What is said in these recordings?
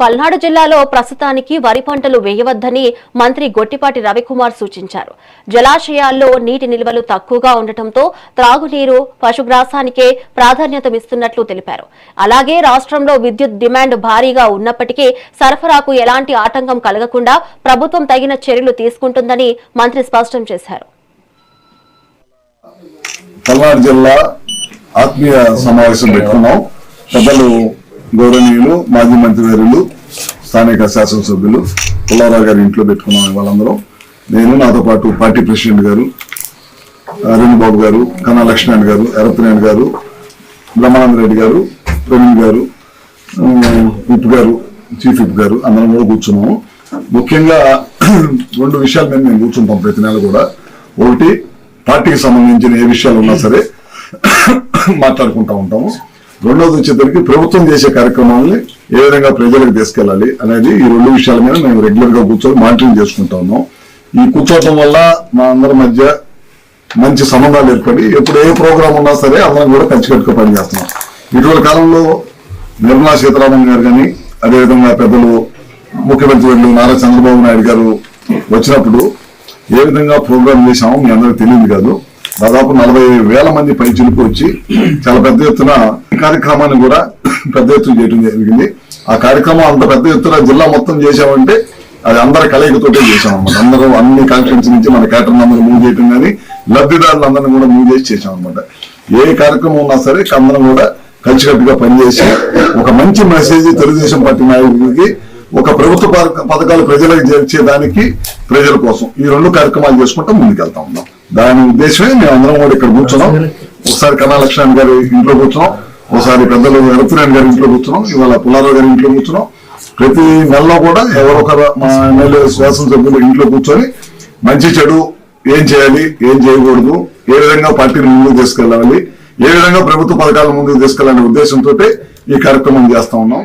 పల్నాడు జిల్లాలో ప్రస్తుతానికి వరి పంటలు వేయవద్దని మంత్రి గొట్టిపాటి రవికుమార్ సూచించారు. జలాశయాల్లో నీటి నిల్వలు తక్కువగా ఉండటంతో త్రాగునీరు, పశుగ్రాసానికే ప్రాధాన్యతమిస్తున్నట్లు తెలిపారు. అలాగే రాష్ట్రంలో విద్యుత్ డిమాండ్ భారీగా ఉన్నప్పటికీ సరఫరాకు ఎలాంటి ఆటంకం కలగకుండా ప్రభుత్వం తగిన చర్యలు తీసుకుంటుందని మంత్రి స్పష్టం చేశారు. పల్నాడు జిల్లా ఆత్మీయ సమావేశం పెట్టుకున్నాం. పెద్దలు గౌరవనీయులు మాజీ మంత్రివర్యులు స్థానిక శాసనసభ్యులు పుల్లారావు గారి ఇంట్లో పెట్టుకున్నాం. వాళ్ళందరం నేను, నాతో పాటు పార్టీ ప్రెసిడెంట్ గారు అరుణ్ బాబు గారు, కన్నా లక్ష్మణ్ గారు, ఎరపనేని గారు, బ్రహ్మానంద రెడ్డి గారు, ప్రవీణ్ గారు, విప్ గారు, చీఫ్ విప్ గారు అందరం కూడా కూర్చున్నాము. ముఖ్యంగా రెండు విషయాల మీద మేము కూర్చుంటాం ప్రతి నెల కూడా. ఒకటి, పార్టీకి సంబంధించిన ఏ విషయాలు ఉన్నా సరే మాట్లాడుకుంటా ఉంటాము. రెండోది వచ్చేసరికి ప్రభుత్వం చేసే కార్యక్రమాలని ఏ విధంగా ప్రజలకు తీసుకెళ్లాలి అనేది ఈ రెండు విషయాల మీద మేము రెగ్యులర్ గా కూర్చొని మానిటరింగ్ చేసుకుంటా ఉన్నాం. ఈ కూర్చోవటం వల్ల మా అందరి మధ్య మంచి సంబంధాలు ఏర్పడి ఎప్పుడు ఏ ప్రోగ్రాం ఉన్నా సరే అందరం కూడా కలిసికట్టుగా పనిచేస్తున్నాం. ఇటీవల కాలంలో నిర్మలా సీతారామన్ గారు కానీ, అదేవిధంగా పెద్దలు ముఖ్యమంత్రి నారా చంద్రబాబు నాయుడు గారు వచ్చినప్పుడు ఏ విధంగా ప్రోగ్రాం చేశామో మీ అందరికి తెలియదు కాదు. దాదాపు 40,000 మంది పైచిలకు వచ్చి చాలా పెద్ద ఎత్తున ఈ కార్యక్రమాన్ని కూడా పెద్ద ఎత్తున చేయడం జరిగింది. ఆ కార్యక్రమం అంత పెద్ద ఎత్తున జిల్లా మొత్తం చేశామంటే అది అందరి కలయికతోటే చేశామన్నమాట. అందరూ అన్ని కాన్స్టిట్యూన్సీ నుంచి మన క్యాటర్ అందరూ మూవ్ చేయడం కానీ, లబ్ధిదారులందరినీ కూడా మూవ్ చేసి చేశామన్నమాట. ఏ కార్యక్రమం ఉన్నా సరే అందరం కూడా కలిసికట్టుగా పనిచేసి ఒక మంచి మెసేజ్ తెలుగుదేశం పార్టీ నాయకుడికి, ఒక ప్రభుత్వ పథకాలు ప్రజలకు చేర్చేదానికి, ప్రజల కోసం ఈ రెండు కార్యక్రమాలు చేసుకుంటూ ముందుకెళ్తా ఉన్నాం. దాని ఉద్దేశమే మేము అందరం కూడా ఇక్కడ కూర్చున్నాం. ఒకసారి కన్నా లక్ష్మణ్ గారి ఇంట్లో కూర్చున్నాం, ఒకసారి పెద్దలు ఎరపనేని గారి ఇంట్లో కూర్చున్నాం, ఇవాళ పుల్లారావు గారి ఇంట్లో కూర్చున్నాం. ప్రతి నెలలో కూడా ఎవరొకరు మా ఎమ్మెల్యే శాసనసభ్యులు ఇంట్లో కూర్చొని మంచి చెడు ఏం చేయాలి, ఏం చేయకూడదు, ఏ విధంగా పార్టీని ముందుకు తీసుకెళ్ళాలి, ఏ విధంగా ప్రభుత్వ పథకాలను ముందుకు తీసుకెళ్లాలనే ఉద్దేశంతో ఈ కార్యక్రమం చేస్తా ఉన్నాం.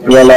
ఇవాళ